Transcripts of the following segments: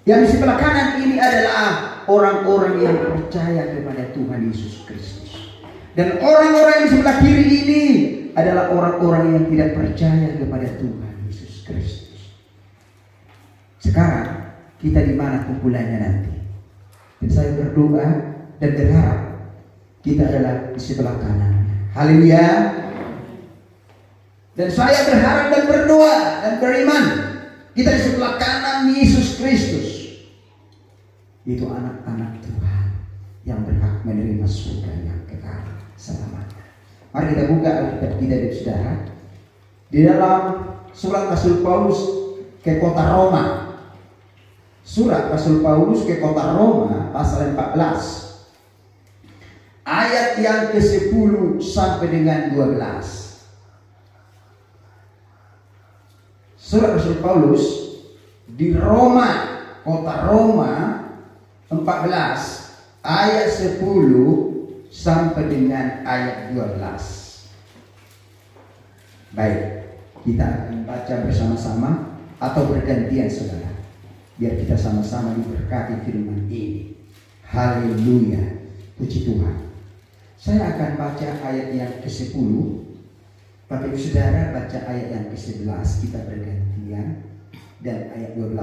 Yang di sebelah kanan ini adalah orang-orang yang percaya kepada Tuhan Yesus Kristus. Dan orang-orang yang di sebelah kiri ini adalah orang-orang yang tidak percaya kepada Tuhan Yesus Kristus. Sekarang kita di mana kumpulannya nanti? Dan saya berdoa dan berharap kita adalah di sebelah kanan. Haleluya. Dan saya berharap dan berdoa dan beriman kita di sebelah kanan Yesus Kristus. Itu anak-anak Tuhan yang berhak menerima surga yang kekal selamanya. Mari kita buka Alkitab kita dari saudara di dalam surat Rasul Paulus ke kota Roma. Surat Rasul Paulus ke kota Roma pasal 14 ayat yang ke-10 sampai dengan 12. Surat Rasul Paulus di Roma, kota Roma 14 ayat 10 sampai dengan ayat 12. Baik, kita akan baca bersama-sama atau bergantian saudara, biar kita sama-sama diberkati firman ini. Haleluya, puji Tuhan. Saya akan baca ayat yang ke-10, Bapak Ibu Saudara baca ayat yang ke-11, kita bergantian, dan ayat 12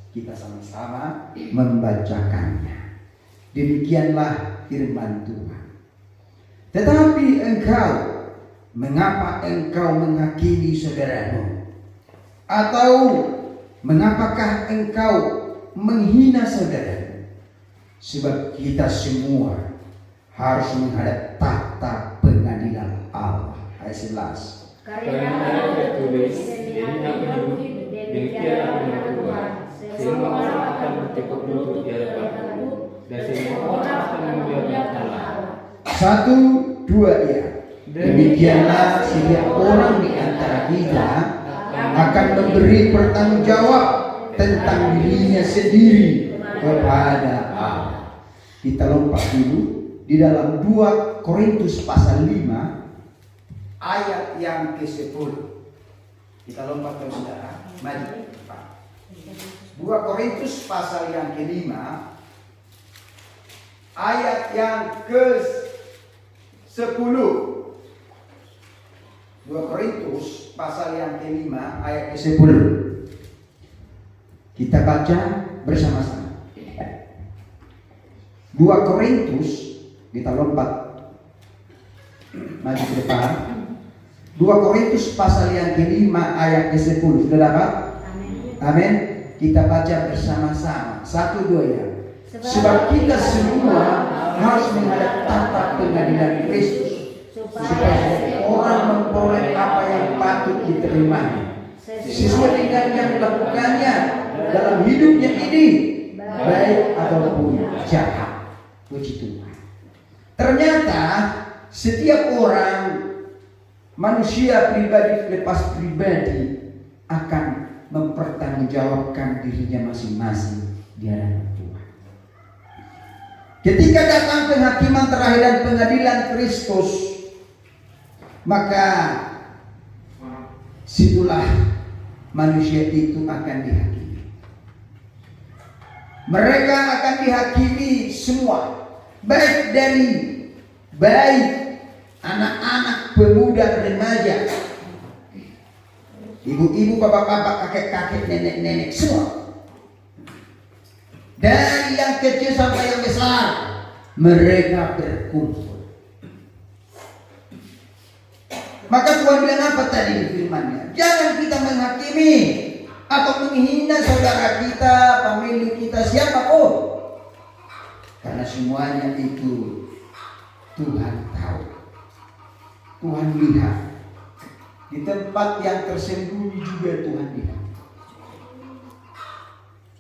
kita sama-sama membacakannya. Demikianlah firman Tuhan. Tetapi engkau, mengapa engkau menghakimi saudaramu? Atau mengapakah engkau menghina saudaramu? Sebab kita semua harus menghadap tahta pengadilan Allah. Ayat 11. Karena tertulis, dirinya penyuh, demikianlah firman Tuhan. Semua orang akan bertekuk lutut di hadapanku, dan semua orang akan memuliakan Allah. 1, 2 ya. Demikianlah setiap orang di antara kita akan memberi pertanggungjawab tentang dirinya sendiri kepada Allah. Kita lompat dulu di dalam 2 Korintus pasal 5 ayat yang ke-10. Kita lompat ke saudara, maju. 2 Korintus pasal yang ke-5 ayat yang ke-10. 2 Korintus pasal yang ke-5 ayat ke-10. Kita baca bersama-sama. 2 Korintus, kita lompat maju ke depan. 2 Korintus pasal yang ke-5 ayat ke-10. Sudah dapat? Amin. Kita baca bersama-sama. 1, 2 ya. Sebab kita semua harus menghadap tahta pengadilan Kristus, supaya orang memperoleh apa yang patut diterimanya sesuai dengan yang dilakukannya dalam hidupnya ini, baik ataupun jahat. Puji Tuhan. Ternyata setiap orang, manusia pribadi lepas pribadi, akan mempertanggungjawabkan dirinya masing-masing di hadapan Tuhan. Ketika datang penghakiman terakhir dan pengadilan Kristus, maka situlah manusia itu akan dihakimi. Mereka akan dihakimi semua, baik dari anak-anak, pemuda, remaja, ibu-ibu, bapak-bapak, kakek-kakek, nenek-nenek, semua. Dari yang kecil sampai yang besar, mereka berkumpul. Maka Tuhan bilang apa tadi firman-Nya? Jangan kita menghakimi atau menghina saudara kita, pemilik kita, siapapun. Karena semuanya itu Tuhan tahu. Tuhan lihat. Di tempat yang tersembunyi juga Tuhan lihat.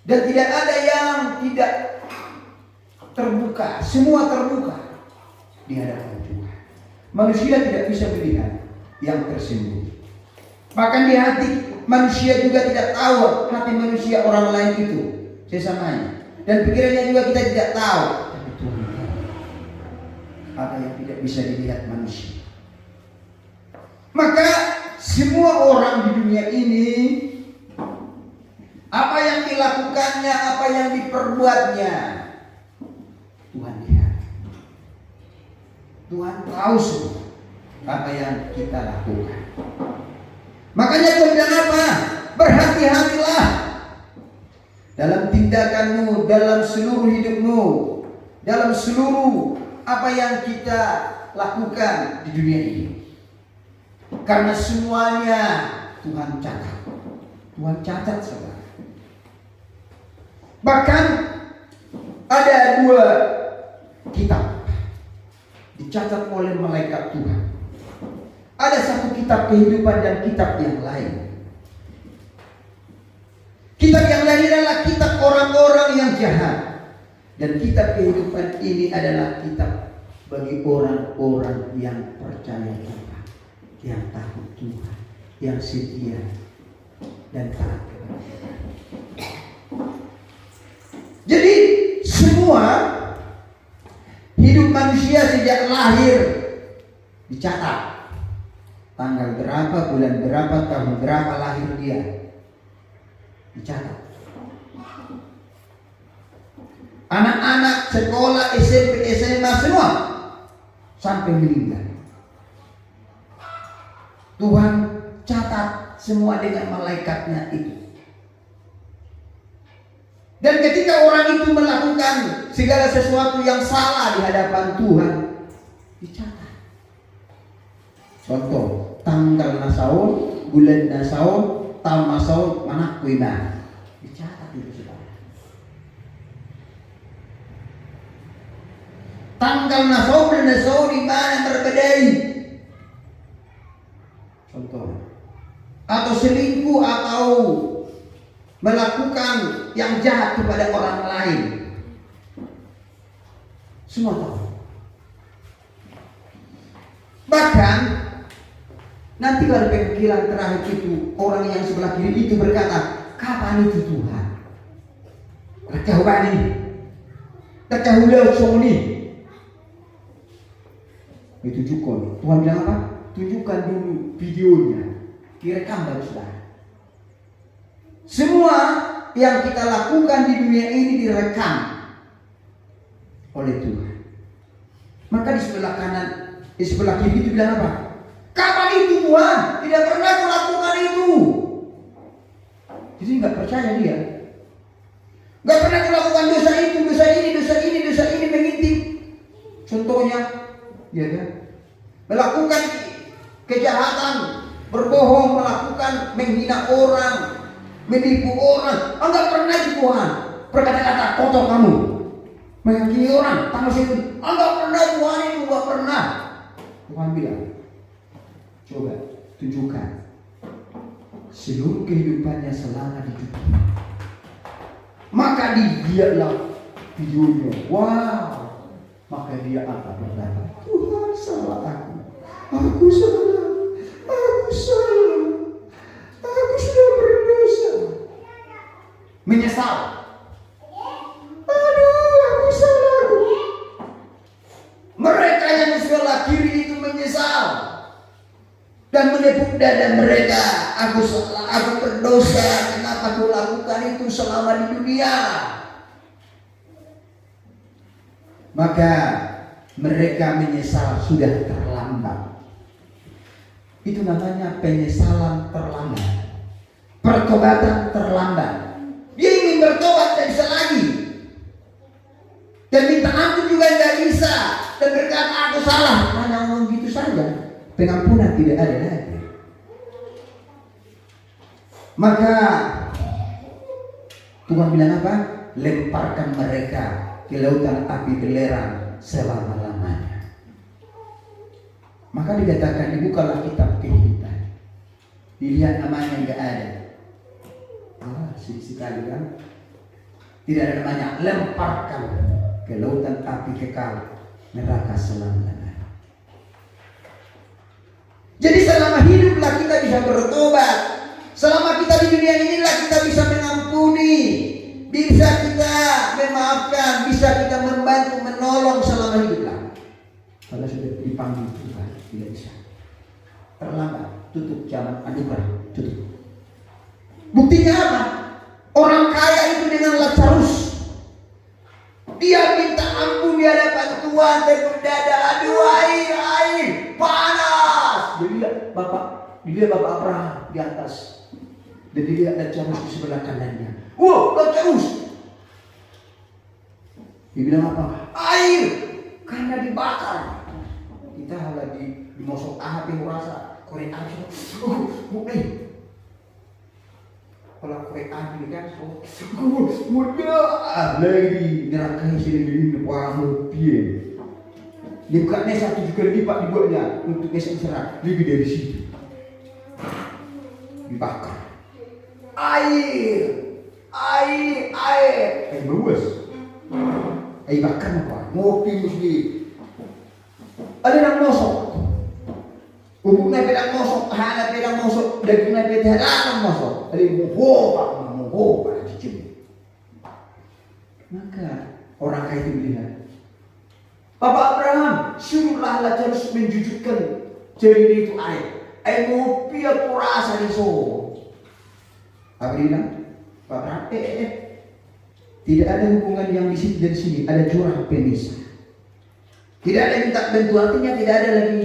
Dan tidak ada yang tidak terbuka. Semua terbuka di hadapan Tuhan. Manusia tidak bisa melihat yang tersembunyi. Bahkan di hati manusia juga tidak tahu hati manusia orang lain itu sesamanya. Dan pikirannya juga kita tidak tahu. Tapi Tuhan tahu apa yang tidak bisa dilihat manusia. Maka semua orang di dunia ini Apa yang dilakukannya, apa yang diperbuatnya, Tuhan lihat. Tuhan tahu semua apa yang kita lakukan. Makanya Tuhan bilang apa? Berhati-hatilah dalam tindakanmu, dalam seluruh hidupmu, dalam seluruh apa yang kita lakukan di dunia ini. Karena semuanya Tuhan catat. Tuhan catat saudara. Bahkan ada 2 kitab dicatat oleh malaikat Tuhan. Ada satu kitab kehidupan dan kitab yang lain. Kitab yang lain adalah kitab orang-orang yang jahat. Dan kitab kehidupan ini adalah kitab bagi orang-orang yang percaya Tuhan, yang takut Tuhan, yang setia dan taat kepada Tuhan. Jadi semua hidup manusia sejak lahir dicatat. Tanggal berapa, bulan berapa, tahun berapa lahir dia, dicatat. Anak-anak sekolah SMP, SMA semua sampai meninggal. Tuhan catat semua dengan malaikatnya itu. Dan ketika orang itu melakukan segala sesuatu yang salah di hadapan Tuhan, dicatat. Contoh, tanggal nasaun, bulan nasaun, tahun nasaun, mana kuina, dicatat itu saudara. Tanggal nasaun, bulan nasaun di mana berbedai. Contoh, atau selingkuh atau melakukan yang jahat kepada orang lain, semua tahu. Bahkan nanti pada panggilan terakhir itu orang yang sebelah kiri itu berkata, kapan itu Tuhan? Rekahubani, rekahulau soni. Ditunjukkan. Tuhan bilang apa? Tunjukkan dulu videonya, direkam baru saudara. Semua yang kita lakukan di dunia ini direkam oleh Tuhan. Maka di sebelah kanan, di sebelah kiri itu bilang apa? Kapan itu Tuhan? Tidak pernah melakukan itu. Jadi nggak percaya dia. Nggak pernah melakukan dosa itu, dosa ini, dosa ini, dosa ini, mengintip. Contohnya, ya kan? Melakukan kejahatan, berbohong, melakukan menghina orang, menipu orang. Enggak pernah itu Tuhan. Berkata-kata kotor kamu, menghakimi orang, tanggal situ. Enggak pernah Tuhan itu, enggak pernah. Tuhan bilang, coba tunjukkan seluruh kehidupannya selama di dunia. Maka dilihatlah videonya. Wow. Maka dia akan berkata, Tuhan salah aku. Aku salah. Aku salah. Aku sudah berdosa. Menyesal. Aduh, aku salah. Mereka yang di sebelah kiri itu menyesal dan menepuk dada mereka. Aku salah, aku berdosa. Kenapa aku lakukan itu selama di dunia? Maka mereka menyesal sudah terlambat. Itu namanya penyesalan terlambat, pertobatan terlambat. Dia ingin bertobat, tidak bisa lagi, dan minta ampun juga tidak bisa, dan berkata aku salah, hanya ngomong gitu saja, pengampunan tidak ada lagi. Maka Tuhan bilang apa? Lemparkan mereka ke lautan api belerang selama-lamanya. Maka dikatakan dibukalah kitab kehidupan. Dilihat namanya enggak ada. Sedih sekali kan? Tidak ada namanya. Lemparkan ke lautan api kekal neraka selama-lamanya. Jadi selama hiduplah kita bisa bertobat. Selama kita di dunia inilah kita bisa mengampuni, bisa kita memaafkan, bisa kita membantu, menolong selama hiduplah. Kalau sudah dipanggil Tuhan, tidak bisa. Terlambat, tutup jalan anugerah, tutup. Buktinya apa? Orang kaya itu dengan Lazarus, dia minta ampun di hadapan Tuhan, dan berdada, aduh air panas. Dia Bapak Abraham di atas, dan dia lihat Lazarus di sebelah kanannya. Wow, Lazarus. Dia bilang apa? Air, karena dibakar. Kita lagi dimosok api rasa korek api. Kalau korek api kan, mudah lagi neraka yang sini depan piye. Dibukanya 1 juga lipat dibuatnya untuk esok serat lebih dari situ. Dibakar. Air, bagus. Air bakar apa? Ngopi mesti. Ada yang mosok. Umumnya pedang mosok, hana pedang mosok, dagingnya pedang mosok. Ada yang mau dicuri. Maka orang kaya itu melihat, Bapak Abraham, suruhlah Lazarus menjujukkan jarinya itu air. Air ngopi aku rasa di so. Apa dia bilang? Pak Abraham, tidak ada hubungan yang di sini dan sini, ada jurang pemisah. Tidak ada minta bantuan, artinya tidak ada lagi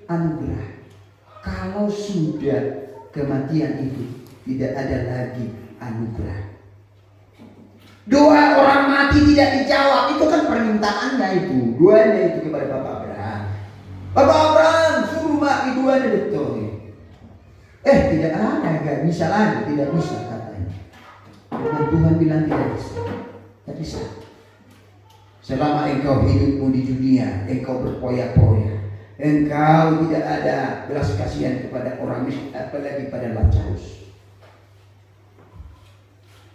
anugerah. Kalau sudah kematian itu, tidak ada lagi anugerah. Doa orang mati tidak dijawab, itu kan permintaannya itu, doanya itu kepada Bapak Abraham. Bapak Abraham suruh mati doanya betul. Tidak ada, gak bisa lagi, tidak bisa katanya. Dan Tuhan bilang tidak bisa. Tak bisa. Selama engkau hidupmu di dunia, engkau berpoya-poya, engkau tidak ada belas kasihan kepada orang miskin, apalagi pada Lazarus.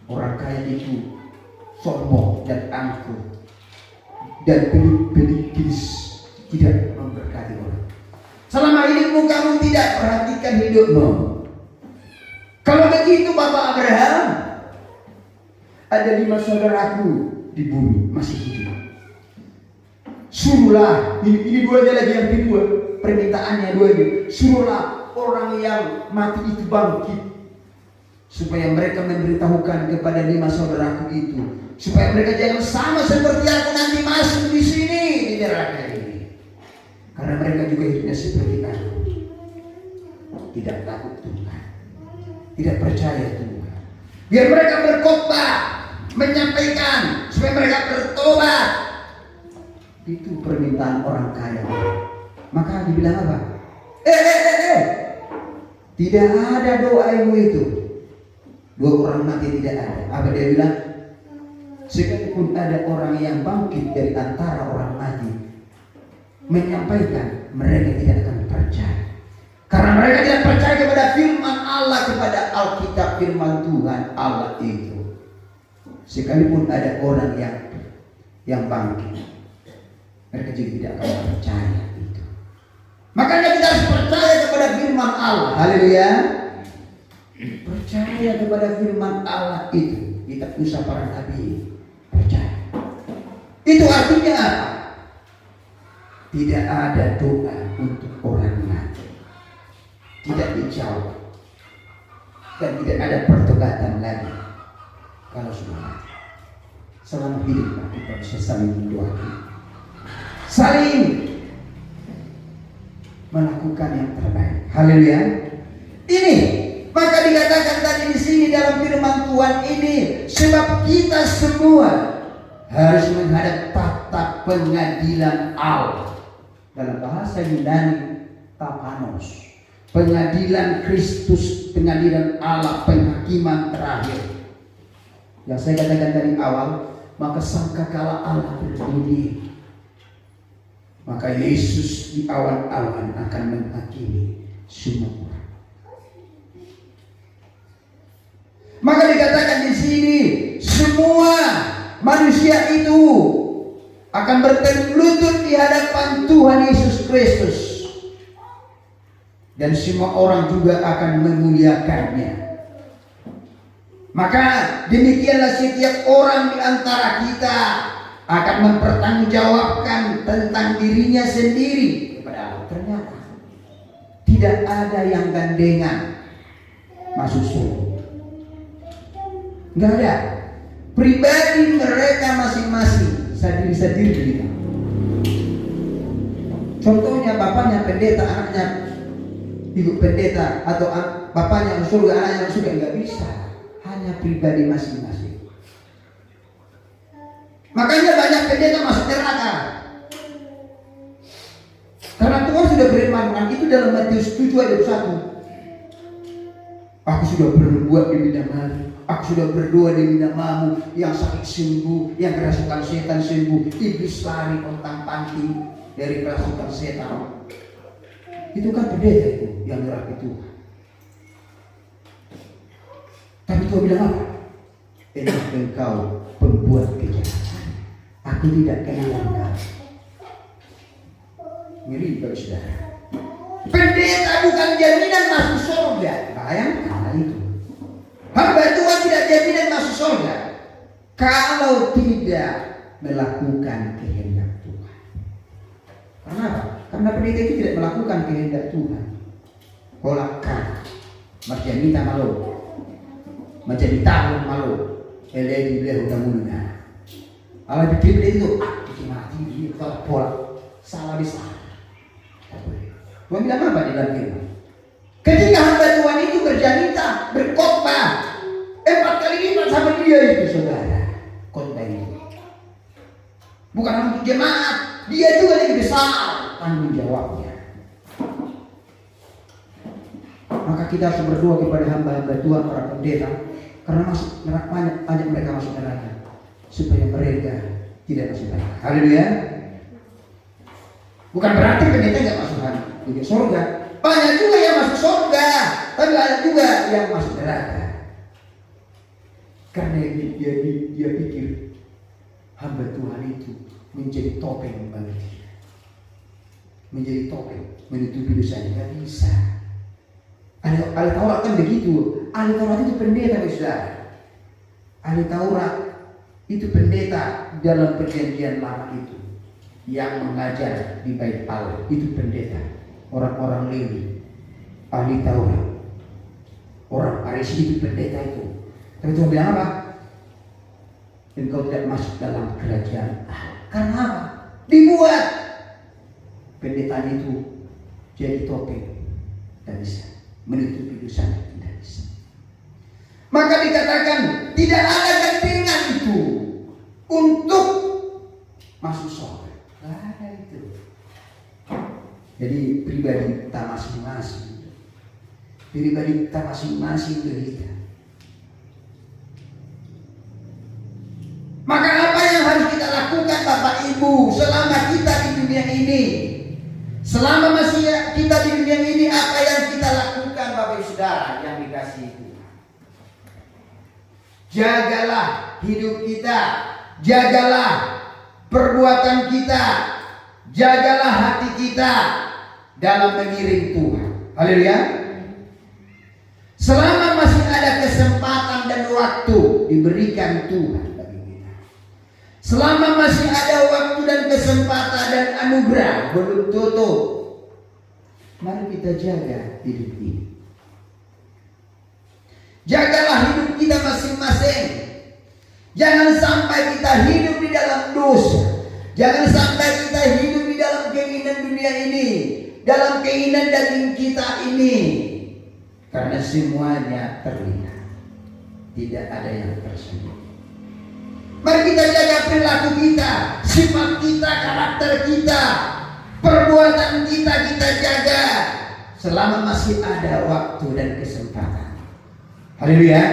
Orang kaya itu sombong dan angkuh dan pelit-pelit, tidak memberkati orang. Selama hidupmu kamu tidak perhatikan hidupmu. Kalau begitu Bapak Abraham, ada 5 saudaraku di bumi masih hidup. Suruhlah, ini duanya lagi yang kedua, permintaannya duanya. Suruhlah orang yang mati itu bangkit, supaya mereka memberitahukan kepada 5 saudaraku itu, supaya mereka jangan sama seperti aku nanti masuk di sini di neraka ini. Karena mereka juga hidupnya seperti aku, tidak takut Tuhan, tidak percaya Tuhan. Biar mereka berkhotbah, menyampaikan supaya mereka bertobat. Itu permintaan orang kaya. Maka dibilang apa? Tidak ada doamu itu. 2 orang mati tidak ada. Apa dia bilang? Sekalipun ada orang yang bangkit dari antara orang mati, menyampaikan, mereka tidak akan percaya. Karena mereka tidak percaya kepada firman Allah, kepada Alkitab, firman Tuhan Allah itu. Sekalipun ada orang yang bangkit, mereka juga tidak akan percaya itu. Makanya kita harus percaya kepada firman Allah. Haleluya. Percaya kepada firman Allah itu. Kita usah para nabi percaya. Itu artinya apa? Tidak ada doa untuk orang mati, tidak dijawab, dan tidak ada pertobatan lagi kalau sudah mati. Selama hidup kita bisa saling mendoakan, saling melakukan yang terbaik. Haleluya. Ini maka dikatakan tadi di sini dalam firman Tuhan ini, sebab kita semua harus menghadap tahta pengadilan Allah. Dalam bahasa Yunani, tapanos, pengadilan Kristus, pengadilan Allah, penghakiman terakhir. Yang saya katakan dari awal, maka sangkakala Allah berbunyi, maka Yesus di awan-awan akan menghakimi semua orang. Maka dikatakan di sini, semua manusia itu akan berlutut di hadapan Tuhan Yesus Kristus, dan semua orang juga akan memuliakannya. Maka demikianlah setiap orang di antara kita akan mempertanggungjawabkan tentang dirinya sendiri kepada Allah. Ternyata tidak ada yang gandengan masuk surga. Nggak ada. Pribadi mereka masing-masing, sendiri-sendiri. Contohnya bapaknya pendeta, anaknya ikut pendeta, atau bapaknya masuk surga, anaknya masuk surga, nggak bisa. Hanya pribadi masing-masing. Makanya banyak pendeta masuk neraka. Karena Tuhan sudah berfirman itu dalam Matius 7 ayat 1. Aku sudah berbuat demi namamu, aku sudah berdoa demi namamu, yang sakit sembuh, yang kerasukan setan sembuh, iblis lari pontang-panting dari kerasukan setan. Itu kan pendeta itu yang gerak itu. Tapi Tuhan bilang apa? Enak engkau pembuat kejahatan, aku tidak kenal engkau. Ngeri bagi saudara. Pendeta bukan jaminan masuk surga. Bayangkan itu. Hamba Tuhan tidak jaminan masuk surga kalau tidak melakukan kehendak Tuhan. Karena apa? Karena pendeta itu tidak melakukan kehendak Tuhan. Kolakkan macam minta malu, macam ditanggung malu. Eleni beliau udah mulai. Allah bikin itu, mati dia pola salah bisa. Tuhan bilang apa di dalam firman? Ketika hamba Tuhan itu berjanita, berkhotbah 4 kali lipat sama dia itu saudara. Khotbah itu bukan untuk jemaat, dia juga lebih besar tanggung jawabnya. Maka kita harus berdoa kepada hamba-hamba Tuhan, para pendeta, karena masuk neraka, banyak mereka masuk neraka, supaya mereka tidak masuk neraka. Haleluya. Bukan berarti pendeta nggak masuk surga. Banyak juga yang masuk surga, tapi banyak juga yang masuk neraka. Karena dia pikir hamba Tuhan itu menjadi topeng bagi dia, menjadi topeng menutupi dosanya. Nggak bisa. Ahli Taurat kan begitu. Ahli Taurat itu pendeta, saudara. Ahli Taurat itu pendeta dalam perjanjian lama itu, yang mengajar di bait Allah itu pendeta. Orang-orang Lewi, ahli Taurat, orang Farisi itu pendeta itu. Tapi Tuhan bilang apa? Engkau tidak masuk dalam kerajaan Allah. Karena apa? Dibuat pendeta itu jadi topeng, tidak bisa menutupi dosa, tidak bisa. Maka dikatakan tidak ada gandengan itu untuk masuk surga. Tidak ada itu. Jadi pribadi kita masing-masing, pribadi kita masing-masing kita. Maka apa yang harus kita lakukan Bapak Ibu selama kita di dunia ini? Selama masih kita di dunia ini, apa yang kita lakukan Bapak Ibu Saudara yang dikasihi Tuhan? Jagalah hidup kita, jagalah perbuatan kita, jagalah hati kita dalam mengiring Tuhan. Haleluya. Selama masih ada kesempatan dan waktu diberikan Tuhan bagi kita, selama masih ada waktu dan kesempatan dan anugerah belum tutup, mari kita jaga hidup ini. Jagalah hidup kita masing-masing. Jangan sampai kita hidup di dalam dosa. Jangan sampai kita hidup di dalam keinginan dunia ini, dalam keinginan daging kita ini. Karena semuanya terlihat, tidak ada yang tersembunyi. Mari kita jaga perilaku kita, sifat kita, karakter kita, perbuatan kita jaga selama masih ada waktu dan kesempatan. Haleluya.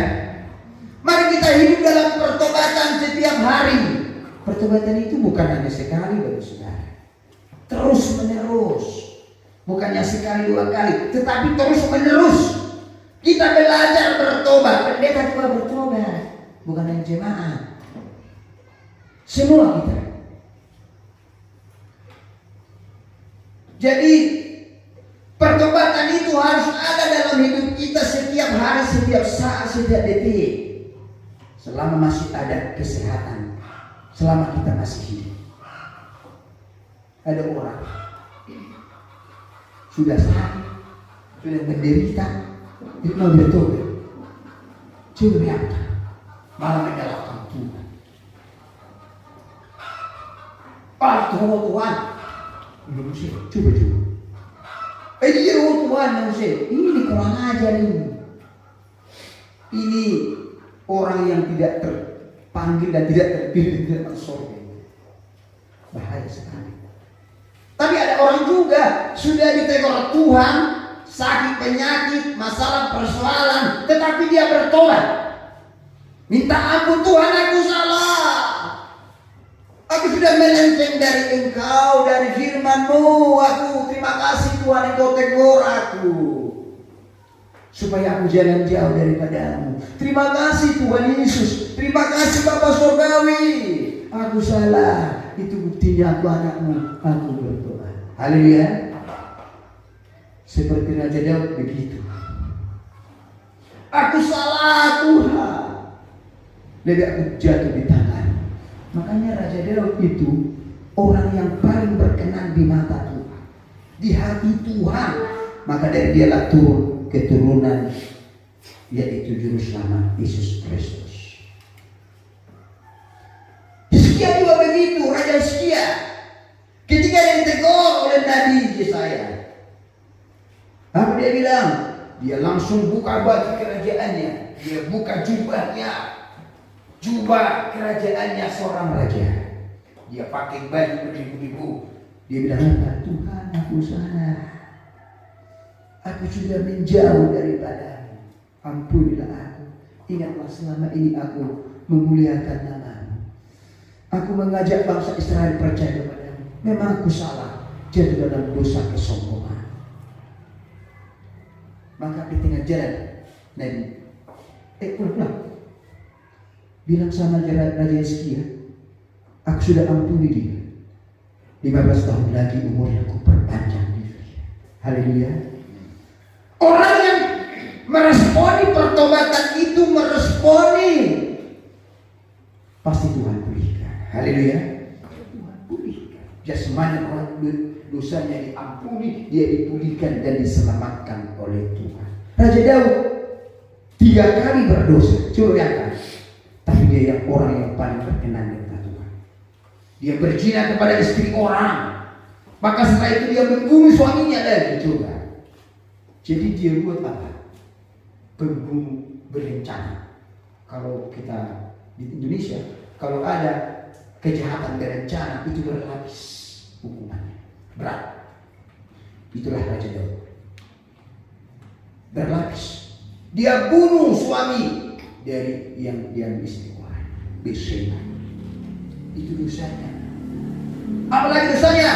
Mari kita hidup dalam pertobatan setiap hari. Pertobatan itu bukan hanya sekali bagi saudara, terus menerus. Bukannya sekali dua kali, tetapi terus menerus. Kita belajar bertobat. Pendeta juga bertobat, bukan hanya jemaat. Semua kita. Jadi pertobatan itu harus ada dalam hidup kita setiap hari, setiap saat, setiap detik. Selama masih ada kesehatan, selama kita masih hidup. Ada orang sudah sakit, sudah menderita, itu mau bertobat. Coba lihat, malah menyalahkan Tuhan. Tuhan, manusia, coba. Dia Tuhan manusia, ini kurang ajar ini. Ini orang yang tidak terpanggil dan tidak terpilih, tidak masuk surga. Bahaya sekali. Tapi ada orang juga sudah ditegur Tuhan, sakit penyakit, masalah persoalan, tetapi dia bertobat. Minta ampun, Tuhan, aku salah. Aku sudah melenceng dari Engkau, dari firman-Mu. Aku terima kasih Tuhan, Engkau tegur aku supaya aku jangan jauh daripada-Mu. Terima kasih Tuhan Yesus. Terima kasih Bapa Surgawi. Aku salah. Itu buktinya aku anak-Mu. Aku berdoa. Haleluya. Seperti Raja Daud begitu. Aku salah Tuhan. Lebih aku jatuh di tangan. Makanya Raja Daud itu orang yang paling berkenan di mata Tuhan, di hati Tuhan. Maka dari dialah turun keturunan, yaitu Juru Selamat Yesus Kristus. Hizkia juga begitu, Raja Hizkia. Ketika ditegur oleh Nabi Yesaya, apa dia bilang? Dia langsung buka baju kerajaannya, dia buka jubahnya. Jubah kerajaannya seorang raja. Dia pakai baju beribu-ribu. Dia bilang, Tuhan, aku salah. Aku sudah menjauh daripada-Mu. Ampunilah aku. Ingatlah selama ini aku memuliakan nama-Mu. Aku mengajak bangsa Israel percaya kepada-Mu. Memang aku salah. Jatuh dalam dosa kesombongan. Maka di tengah jalan Nabi pulang. Bilang sama Raja Hizkia, aku sudah ampuni dia. 15 tahun lagi umurnya aku perpanjang dia. Haleluya. Orang yang meresponi pertobatan itu meresponi, pasti Tuhan pulihkan. Haleluya. Tuhan pulihkan. Jasmani orang dosanya diampuni, dia dipulihkan dan diselamatkan oleh Tuhan. Raja Daud 3 kali berdosa. Coba lihat. Tapi dia yang orang yang paling berkenan dengan Tuhan. Dia berzina kepada istri orang. Maka setelah itu dia membunuh suaminya lagi. Coba. Jadi dia buat apa? Pembunuh berencana. Kalau kita di Indonesia, kalau ada kejahatan berencana, itu berlapis hukumannya. Berat. Itulah Raja Daud. Berlapis. Dia bunuh suami dari yang dia istri orang, berzina. Itu dosanya. Apalagi dosanya?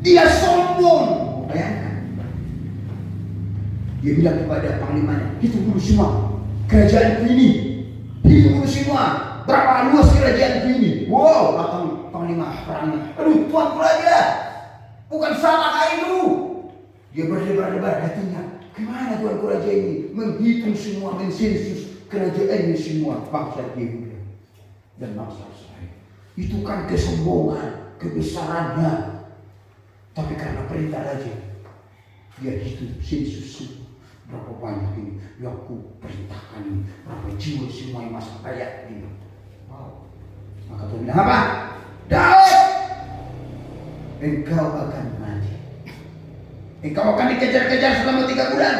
Dia sombong. Bayangkan. Dia bilang kepada panglimanya, itu bunuh semua kerajaan ini. Itu bunuh semua. Berapa luas kerajaan ini? Wow, datang panglima perangnya. Aduh, Tuan Raja, bukan salah itu. Dia berdebar-debar hatinya. Gimana Tuan Raja ini menghitung semua, mensensus kerajaan ini semua bangsa Yehuda dan bangsa Israel. Itu kan kesombongan, kebesarannya. Tapi karena perintah raja, dia hitung sensus berapa banyak ini yang aku perintahkan ini, berapa jiwa semua yang masuk rakyat ini. Wow. Maka Tuhan bilang apa? Daud, engkau akan mati. Engkau akan dikejar-kejar selama 3 bulan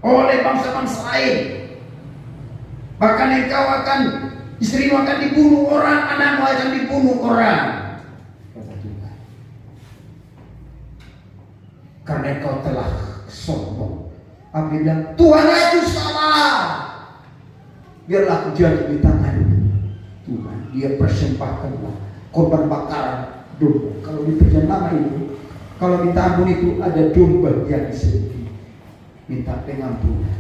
oleh bangsa-bangsa lain. Bahkan engkau akan, istrimu akan dibunuh orang, anakmu akan dibunuh orang. Kata Tuhan. Karena engkau telah sombong. Apa dia bilang? Tuhan, aku salah. Biarlah aku jatuh di tangan Tuhan. Dia persembahkanlah korban bakaran domba. Kalau di perjanjian lama itu, kalau minta ampun itu ada domba yang disembelih, minta pengampunan.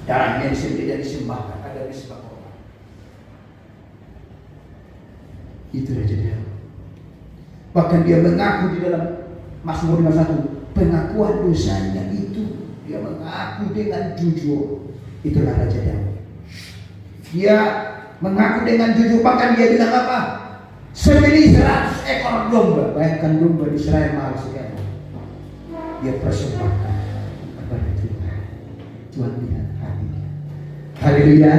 Darahnya disembelih dan disembahkan, ada disembah korban. Itu Raja Daud. Bahkan dia mengaku di dalam Mazmur 51, pengakuan dosanya itu dia mengaku dengan jujur. Itulah Raja Daud. Dia mengaku dengan jujur, bahkan dia bilang apa? Sembelih 100 ekor domba. Bayangkan domba di Israel mahal sekali. Dia persembahkan kepada Tuhan. Tuhan lihat hatinya. Haleluya.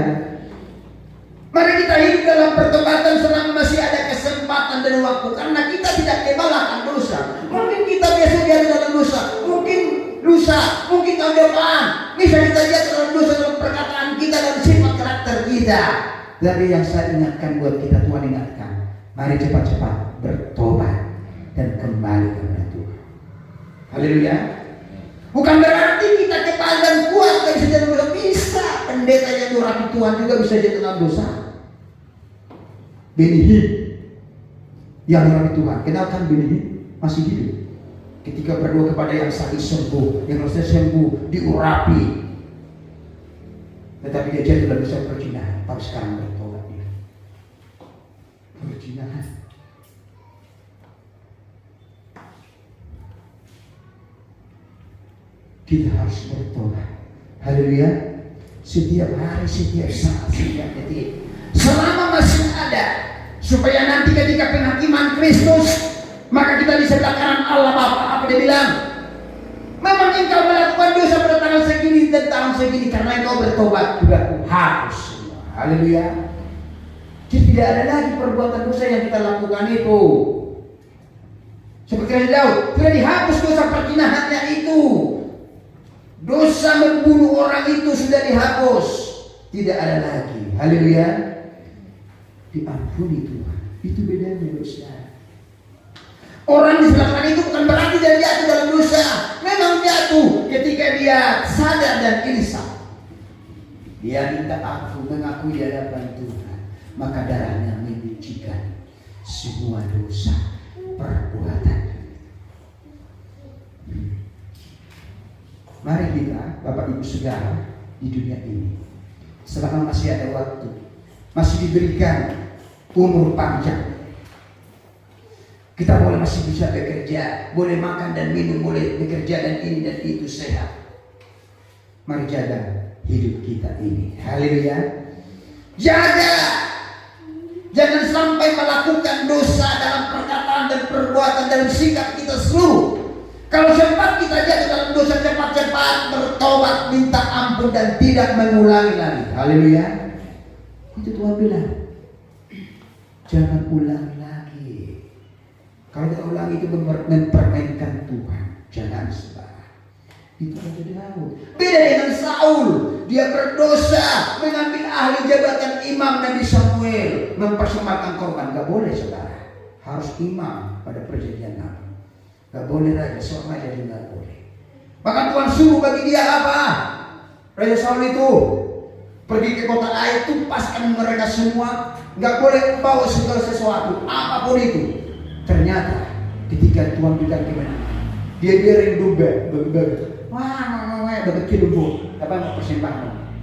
Mari kita hidup dalam pertobatan selama masih ada kesempatan dan waktu, karena kita tidak kebal akan dosa. Mungkin kita biasa jadi dalam dosa, mungkin lusa, mungkin tahun depan bisa kita jatuh dalam dosa dalam perkataan kita dan sifat karakter kita. Tapi yang saya ingatkan buat kita, Tuhan ingatkan, mari cepat-cepat bertobat dan kembali kepada Tuhan. Haleluya. Bukan berarti kita kebal dan kuat dan bisa jadi dosa. Bisa pendeta yang nurani Tuhan juga bisa jadi dalam dosa. Benihim yang nurani Tuhan, kenalkan Benihim masih hidup. Ketika berdoa kepada yang sakit sembuh, yang harusnya sembuh diurapi, tetapi dia jatuh dalam dosa perzinahan. Tapi sekarang bertobat dia. Perzinahan. Kita harus bertobat. Haleluya. Setiap hari, setiap saat, setiap detik, selama masih ada, supaya nanti ketika penghakiman Kristus, maka kita di sebelah kanan Allah Bapa. Apa dia bilang? Memang engkau melakukan dosa pada tanggal segini dan tahun segini, karena engkau bertobat juga harus. Haleluya. Jadi tidak ada lagi perbuatan dosa yang kita lakukan itu. Seperti yang Daud, sudah dihapus dosa perzinahannya itu. Dosa membunuh orang itu sudah dihapus, tidak ada lagi. Haleluya. Diampuni Tuhan. Itu bedanya dosa. Orang di sebelah kanan itu bukan berarti dia jatuh dalam dosa. Memang jatuh ketika dia sadar dan insaf. Dia minta aku mengakui di hadapan Tuhan, maka darahnya menyucikan semua dosa perbuatan. Mari kita, Bapak Ibu Saudara, di dunia ini, selama masih ada waktu, masih diberikan umur panjang, kita masih bisa bekerja, boleh makan dan minum, boleh bekerja dan ini dan itu sehat. Mari jaga hidup kita ini. Haleluya. Jaga. Jangan sampai melakukan dosa dalam perkataan dan perbuatan dalam sikap kita seluruh. Kalau sempat kita jatuh dalam dosa, cepat-cepat bertobat, minta ampun dan tidak mengulangi lagi. Haleluya. Itu Tuhan bilang, jangan ulangi lagi. Kalau kita ulangi itu mempermainkan Tuhan. Jangan sembarang. Itu Raja Daud. Beda dengan Saul. Dia berdosa, mengambil ahli jabatan imam Nabi Samuel, mempersembahkan korban. Gak boleh saudara. Harus imam pada perjanjian lama. Gak boleh raja, seorang raja juga gak boleh. Maka Tuhan suruh bagi dia apa? Raja Saul itu pergi ke kota Ai, tumpaskan mereka semua. Gak boleh membawa segala sesuatu, apapun itu. Ternyata ketika Tuhan bilang gimana, dia biarin domba, begitu lumpuh, apa persembahan,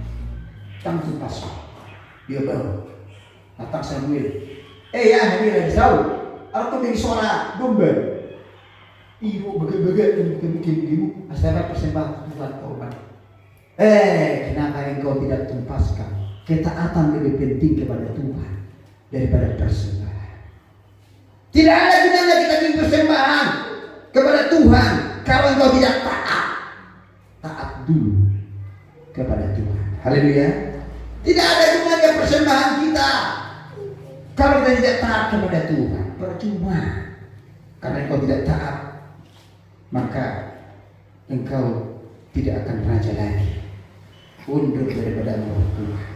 tang tumpas, dia bawa, datang Samuel, ya hari Raja Saul, aku dengar suara domba. Ibu bagai-bagai ibu asal persembahan Tuhan korban. Kenapa engkau tidak tumpaskan? Ketaatan lebih penting kepada Tuhan daripada persembahan. Tidak ada gunanya kita bikin persembahan kepada Tuhan kalau engkau tidak taat. Taat dulu kepada Tuhan. Haleluya. Tidak ada gunanya persembahan kita kalau kita tidak taat kepada Tuhan. Percuma. Karena engkau tidak taat, maka engkau tidak akan raja lagi. Undur daripada roh Tuhan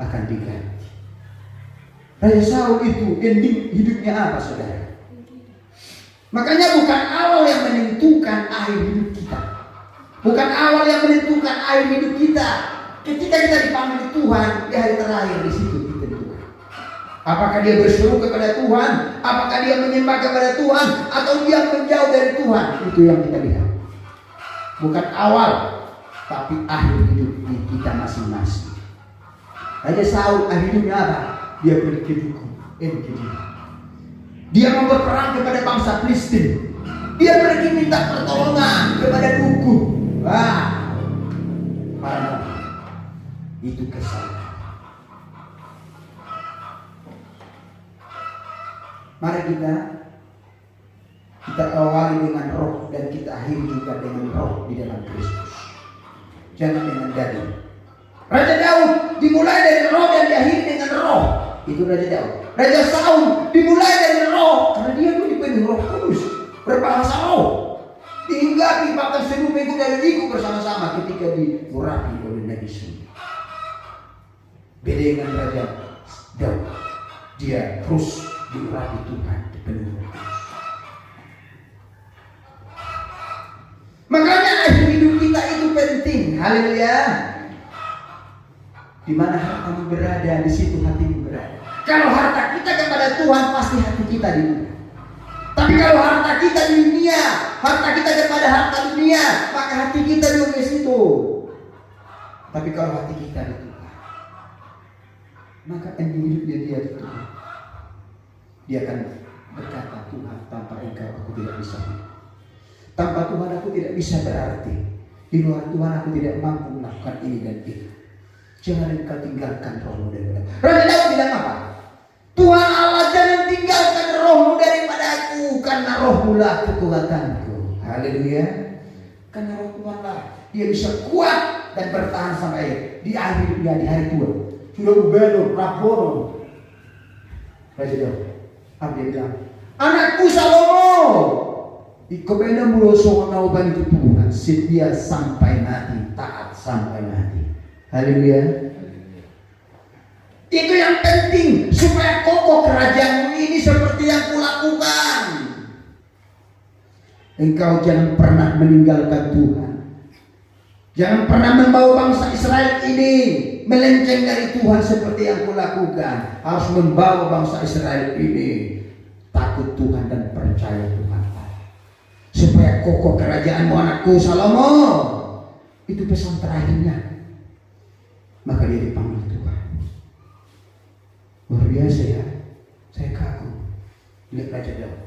akan diganti. Raja Saul itu ending hidupnya apa saudara? Makanya bukan awal yang menentukan akhir hidup kita. Bukan awal yang menentukan akhir hidup kita. Ketika kita dipanggil Tuhan di hari terakhir, di situ ditentukan. Apakah dia berseru kepada Tuhan? Apakah dia menyembah kepada Tuhan? Atau dia menjauh dari Tuhan? Itu yang kita lihat. Bukan awal, tapi akhir hidup kita masing-masing. Raja Saul akhir hidupnya apa? Dia pergi ke Duku, dia mau berperang kepada bangsa Filistin. Dia pergi minta pertolongan kepada Duku. Para itu kesalahan. Mari kita awali dengan roh dan kita akhiri juga dengan roh di dalam Kristus. Jangan dengan daging. Raja Daud dimulai dari roh dan diakhiri dengan roh. Itu Raja Daud. Raja Saul dimulai dari roh karena dia dulu dipenuhi Roh Kudus, berbahasa roh. Dihinggapi bahkan 1 minggu dari ikut bersama-sama ketika diurapi oleh Nabi Sulaiman. Beda dengan Raja Daud, dia terus diurapi Tuhan, dipenuhi Roh Kudus. Makanya akhir hidup kita itu penting. Haleluya. Di mana hartamu berada, di situ hatimu berada. Kalau harta kita kepada Tuhan, pasti hati kita di dunia. Tapi kalau harta kita di dunia, harta kita kepada harta dunia, maka hati kita juga di situ. Tapi kalau hati kita di Tuhan, maka ending hidupnya dia di Tuhan. Dia akan berkata, Tuhan, tanpa Engkau aku tidak bisa. Tanpa Tuhan aku tidak bisa berarti. Di luar Tuhan aku tidak mampu melakukan ini dan itu. Jangan Engkau tinggalkan rohmu daripada. Raja Daud bilang apa? Tuhan Allah, jangan tinggalkan rohmu daripada aku, karena rohmu lah kekuatanku. Haleluya. Karena roh Tuhan lah dia bisa kuat dan bertahan sampai di akhir hidupnya, di hari tua. Sudah ubelo, rapono. Raja Daud, apa dia bilang? Anakku Salomo, ikobena mulu songa uban itu Tuhan, setia sampai mati, taat sampai mati. Haleluya. Itu yang penting supaya kokoh kerajaanmu ini seperti yang kulakukan. Engkau jangan pernah meninggalkan Tuhan. Jangan pernah membawa bangsa Israel ini melenceng dari Tuhan seperti yang kulakukan. Harus membawa bangsa Israel ini takut Tuhan dan percaya Tuhan. Supaya kokoh kerajaanmu anakku Salomo. Itu pesan terakhirnya. Maka dia dipanggil Tuhan. Luar biasa ya. Saya kagum lihat Raja Daud.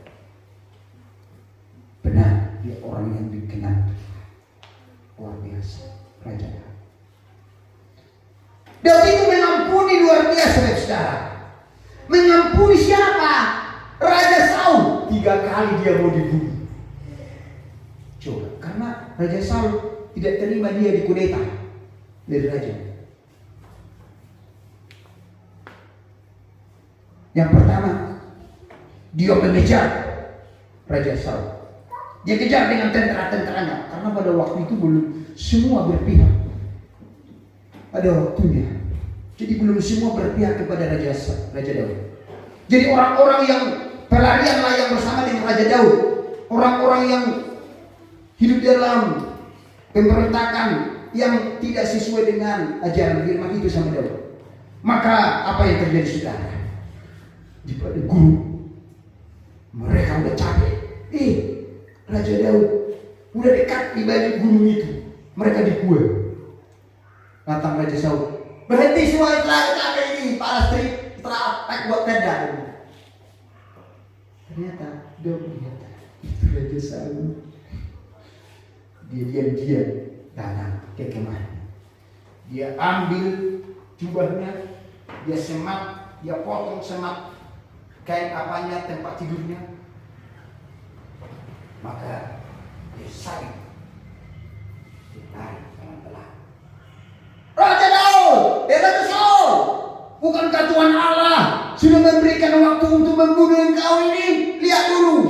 Benar, dia orang yang dikenal. Luar biasa Raja Daud. Daud itu mengampuni luar biasa, saudara. Mengampuni siapa? Raja Saul. 3 kali dia mau dibunuh. Coba, karena Raja Saul tidak terima dia dikudeta dari raja. Yang pertama, dia mengejar Raja Saul. Dia kejar dengan tentara-tentaranya, karena pada waktu itu belum semua berpihak. Ada waktunya. Jadi belum semua berpihak kepada Raja Daud. Jadi orang-orang yang pelarianlah yang bersama dengan Raja Daud, orang-orang yang hidup dalam pemberontakan yang tidak sesuai dengan ajaran firman itu sama Daud. Maka apa yang terjadi saudara? Di guru mereka udah capek. Raja Daud udah dekat di balik gunung itu. Mereka di gua. Datang Raja Saul. Berhenti semua capek ini. Para istri terapek buat tenda. Ternyata Daud lihat itu Raja Saul. Dia diam-diam datang ke kemah. Dia ambil jubahnya, dia semat, dia potong semat kain apanya tempat tidurnya, maka dia saling ditarik pelan-pelan. Raja Daud, Raja Saul, bukankah Tuhan Allah sudah memberikan waktu untuk membunuh engkau ini? Lihat dulu,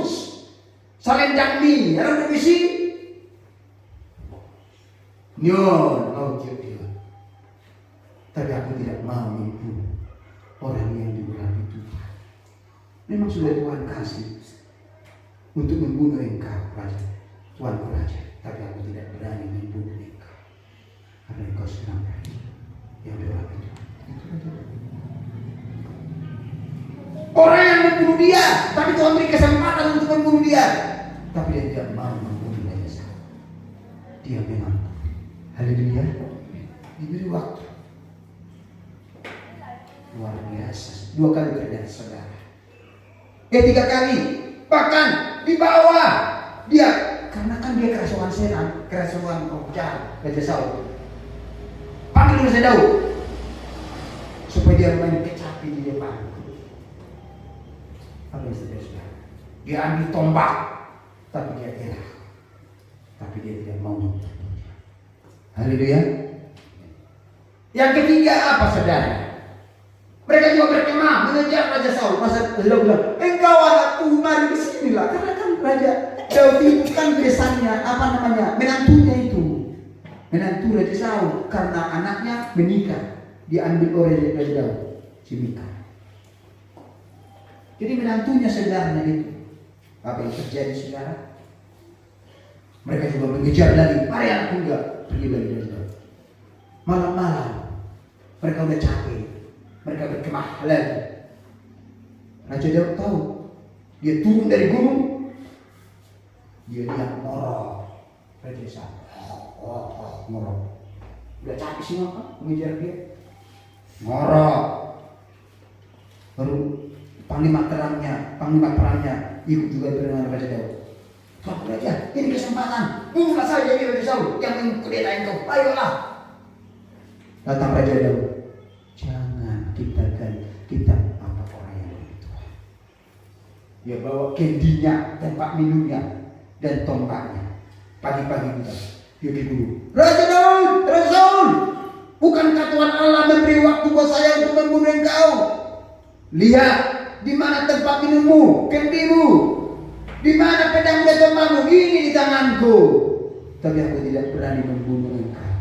salendang ini, ada misi. Nyon, mau dia. Tapi aku tidak mau membunuh orang yang diurapi Tuhan. Memang sudah Tuhan kasih untuk membunuh engkau, Raja, Tuanku Raja. Tapi aku tidak berani membunuh engkau, karena engkau sedang yang diurapi Tuhan. Orang yang membunuh dia, tapi Tuhan beri kesempatan untuk membunuh dia, tapi dia tidak mau membunuh Raja Saul. Dia memang, haleluya, diberi waktu. Luar biasa. 2 kali terjadi saudara. 3 kali. Bahkan di bawah dia, karena kan dia kerasuan setan, kerasuan roh jahat, Raja Saul. Panggil Raja Daud supaya dia main kecapi di depan. Apa yang saudara? Dia ambil tombak, tapi dia elak. Tapi dia tidak mau. Haleluya. Yang ketiga apa saudara? Mereka juga berkemah mengejar Raja Saul. Masa Daud bilang, engkau anakku, mari ke sinilah. Karena kan Raja Daud itu kan besannya, menantunya itu. Menantu Raja Saul. Karena anaknya menikah. Diambil oleh Raja Daud. Si Mikal. Jadi menantunya saudaranya itu. Apa yang terjadi saudara? Mereka juga mengejar lagi. Mari anakku enggak. Pergi lagi Raja Daud. Malam-malam. Mereka udah capek. Mereka berkemah lagi. Raja Daud tahu. Dia turun dari gunung. Dia lihat ngorok. Raja Saul. Ngorok. Udah capek semua kan mengejar dia. Ngorok. Baru panglima perangnya ikut juga dengan Raja Daud. Tuan Raja, ini kesempatan. Bunuhlah saja ini Raja Saul yang mengkudeta engkau. Ayolah. Datang Raja Daud. Jangan kita apa orang yang begitu. Dia bawa kendinya, tempat minumnya, dan tombaknya. Pagi-pagi dia dulu. Raja Daud, Raja Saul, bukankah Tuhan Allah memberi waktu buat saya untuk membunuh engkau? Lihat, di mana tempat minummu, kendimu, di mana pedang dan tombakmu? Ini di tanganku. Tapi aku tidak berani membunuh engkau.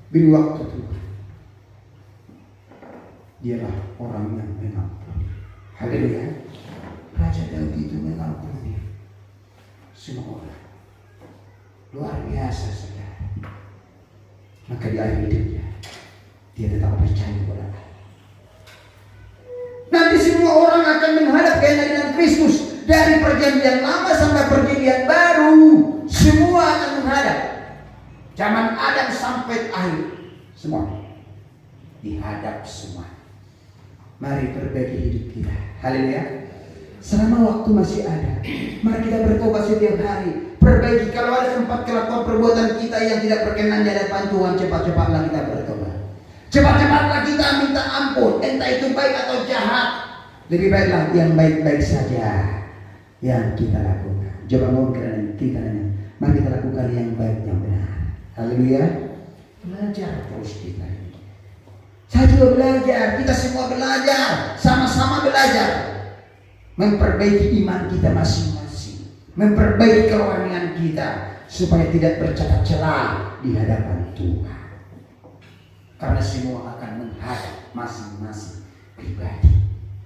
Beri waktu Tuhan. Dialah orang yang mengampuni. Haleluya. Raja Daud itu mengampuni semua orang. Luar biasa saudara. Maka di akhir hidupnya dia tetap percaya kepada Allah. Nanti semua orang akan menghadap kehadiran Kristus. Dari perjanjian lama sampai perjanjian baru, semua akan menghadap. Zaman Adam sampai akhir, semua dihadap semua. Mari perbaiki hidup kita. Haleluya. Selama waktu masih ada, mari kita bertobat setiap hari. Perbaiki kalau ada tempat kelakuan perbuatan kita yang tidak berkenan di hadapan Tuhan, cepat-cepatlah kita bertobat. Cepat-cepatlah kita minta ampun, entah itu baik atau jahat. Lebih baiklah yang baik-baik saja yang kita lakukan. Coba mau kita nanya, mari kita lakukan yang baik, yang benar. Haleluya. Belajar terus kita. Saya juga belajar, kita semua belajar, sama-sama belajar. Memperbaiki iman kita masing-masing, memperbaiki kerohanian kita supaya tidak bercacat celah di hadapan Tuhan. Karena semua akan menghadap masing-masing pribadi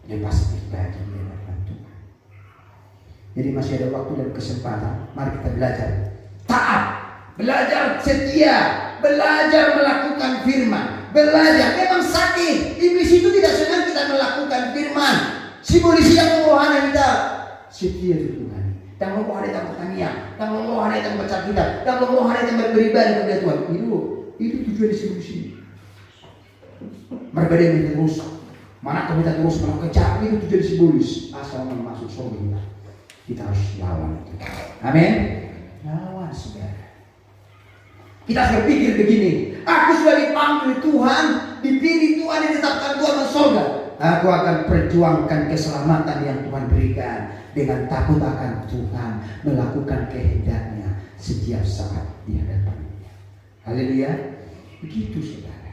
yang pasti pribadi di hadapan Tuhan. Jadi masih ada waktu dan kesempatan. Mari kita belajar taat, belajar setia, belajar melakukan firman, belajar. Memang sakit, iblis itu tidak senang kita melakukan firman. Si polisi yang mengohana kita setia di Tuhan, dan mengohana tentang pertanian, dan mengohana tentang baca kitab, dan mengohana tentang beribadah kepada Tuhan. Itu tujuan di sini. Berbeda dengan terus, mana kita terus melakukan cara itu tujuan simbolis. Asal masuk surga kita harus lawan itu. Amin. Lawan saudara. Kita berpikir begini, aku sudah dipanggil Tuhan, dipilih Tuhan, ditetapkan Tuhan masuk surga. Aku akan perjuangkan keselamatan yang Tuhan berikan dengan takut akan Tuhan, melakukan kehendaknya setiap saat di hadapannya. Haleluya. Begitu saudara.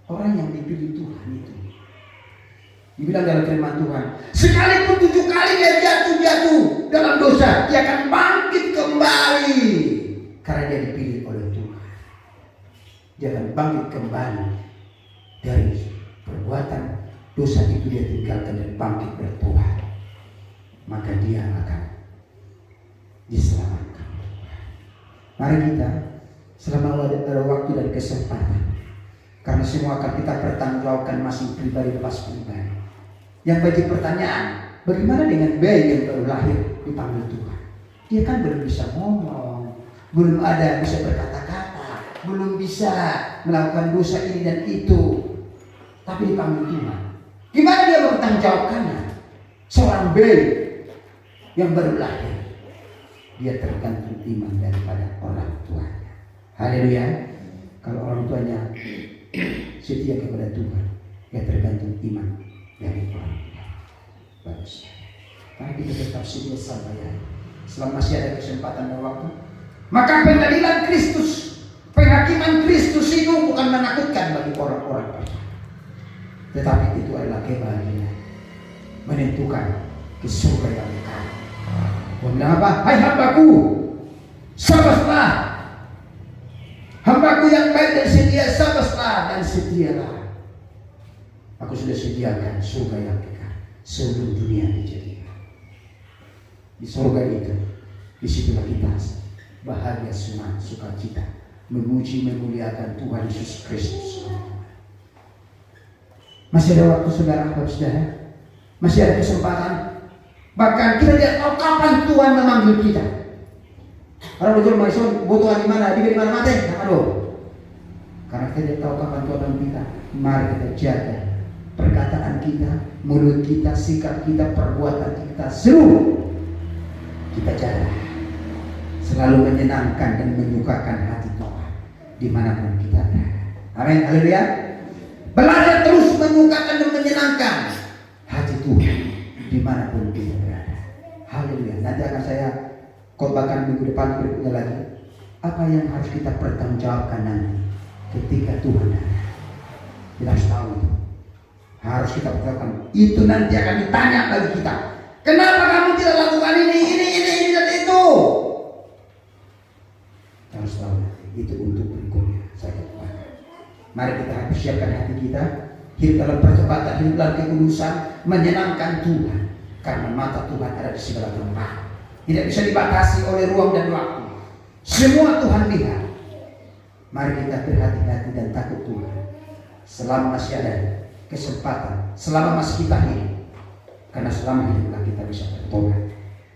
Orang yang dipilih Tuhan itu dibilang dalam firman Tuhan, sekalipun 7 kali dia jatuh dalam dosa, dia akan bangkit kembali karena dia dipilih oleh Tuhan. Dia akan bangkit kembali dari perbuatan dosa itu, dia tinggalkan dan bangkit bertobat, maka dia akan diselamatkan. Mari kita selama ada waktu dan kesempatan, karena semua akan kita pertanggungjawabkan masing pribadi lepas pribadi. Yang bagi pertanyaan, bagaimana dengan bayi yang baru lahir dipanggil Tuhan? Dia kan belum bisa ngomong, belum ada bisa berkata-kata, belum bisa melakukan dosa ini dan itu, tapi dipanggil Tuhan. Gimana dia bertanggungjawabkannya? Seorang bayi yang baru lahir, dia tergantung iman daripada orang tuanya. Haleluya. Kalau orang tuanya setia kepada Tuhan, ya tergantung iman dari orang tua. Bagus. Mari kita tetap setia sabar ya. Selama masih ada kesempatan dan waktu, maka pengadilan Kristus Penghakiman Kristus itu bukan menakutkan bagi orang-orang percaya, tetapi itu adalah kebahagiaan, menentukan ke surga yang kekal. Dia bilang apa? Hai hambaku, sabarlah. Hambaku yang baik dan setia, sabarlah dan setialah. Aku sudah sediakan surga yang kekal sebelum dunia dijadikan. Di surga itu, disitulah kita bahagia, senang, sukacita, memuji, memuliakan Tuhan Yesus Kristus. Masih ada waktu saudara, saudara, masih ada kesempatan. Bahkan kita tidak tahu kapan Tuhan memanggil kita. Orang betul maksud butuh di mana, di mana mati, aduh. Karena kita tidak tahu kapan Tuhan memanggil kita. Mari kita jaga perkataan kita, mulut kita, sikap kita, perbuatan kita, seluruh kita jaga selalu menyenangkan dan menyukakan hati Tuhan dimanapun kita berada. Amin, haleluya. Belajar terus menyukakan dan menyenangkan hati Tuhan dimanapun kita berada. Haleluya. Nanti akan saya khotbahkan minggu depan berikutnya lagi apa yang harus kita pertanggungjawabkan nanti ketika Tuhan ada. Jelas tahu itu harus kita pertanggungjawabkan. Itu nanti akan ditanya bagi kita. Kenapa kamu tidak lakukan ini dan itu? Harus tahu nanti itu untuk berikutnya. Saya katakan. Mari kita persiapkan hati kita, hidup dalam pertobatan, hidup dalam kekudusan, menyenangkan Tuhan. Karena mata Tuhan ada di segala tempat. Tidak bisa dibatasi oleh ruang dan waktu. Semua Tuhan lihat. Mari kita berhati-hati dan takut Tuhan. Selama masih ada kesempatan, selama masih kita hidup. Karena selama hiduplah kita bisa bertobat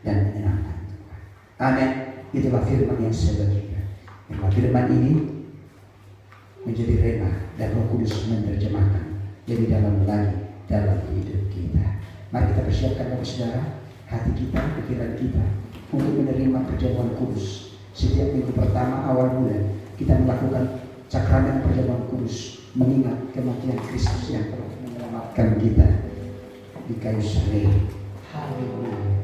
dan menyenangkan Tuhan. Amin. Itulah firman yang saya bagikan. Firman ini menjadi rema dan Roh Kudus menerjemahkan jadi dalam lagi dalam hidup kita. Mari kita persiapkan Bapak Saudara hati kita, pikiran kita untuk menerima perjamuan kudus. Setiap minggu pertama awal bulan kita melakukan sakramen perjamuan kudus, mengingat kematian Kristus yang telah menyelamatkan kita di kayu salib. Haleluya.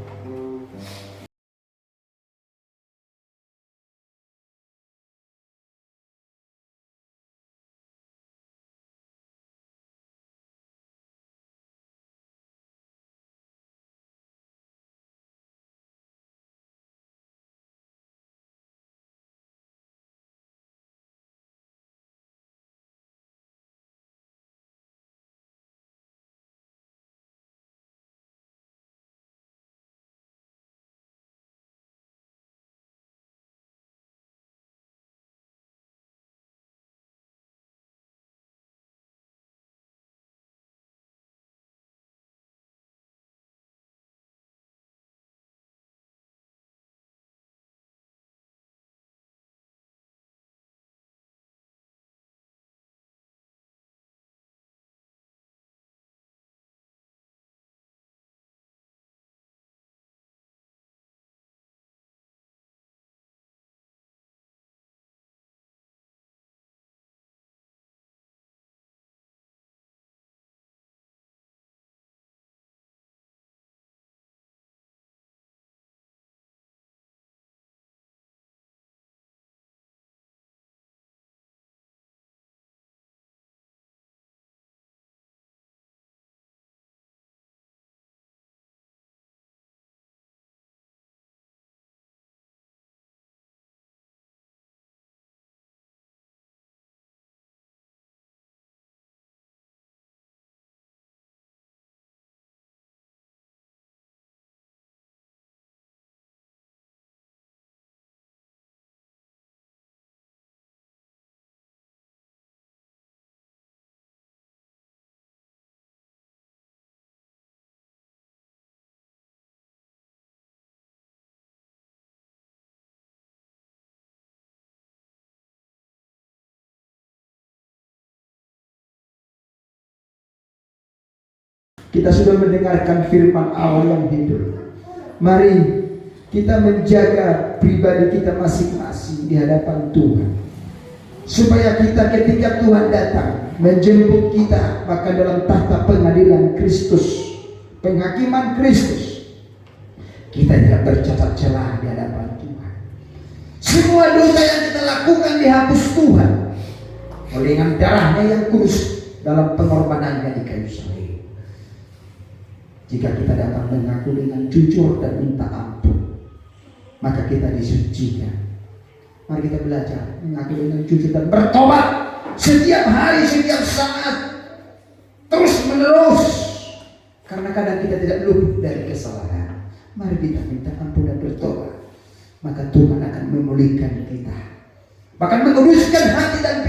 Kita sudah mendengarkan firman Allah yang hidup. Mari kita menjaga pribadi kita masing-masing di hadapan Tuhan, supaya kita ketika Tuhan datang menjemput kita, maka dalam tahta pengadilan Kristus, penghakiman Kristus, kita tidak bercacat celah di hadapan Tuhan. Semua dosa yang kita lakukan dihapus Tuhan oleh dengan darahnya yang kudus dalam pengorbanannya di kayu salib. Jika kita datang mengaku dengan jujur dan minta ampun, maka kita disucikan. Mari kita belajar mengaku dengan jujur dan bertobat setiap hari, setiap saat, terus menerus. Karena kadang kita tidak luput dari kesalahan. Mari kita minta ampun dan bertobat, maka Tuhan akan memulihkan kita, bahkan menguduskan hati dan pikiran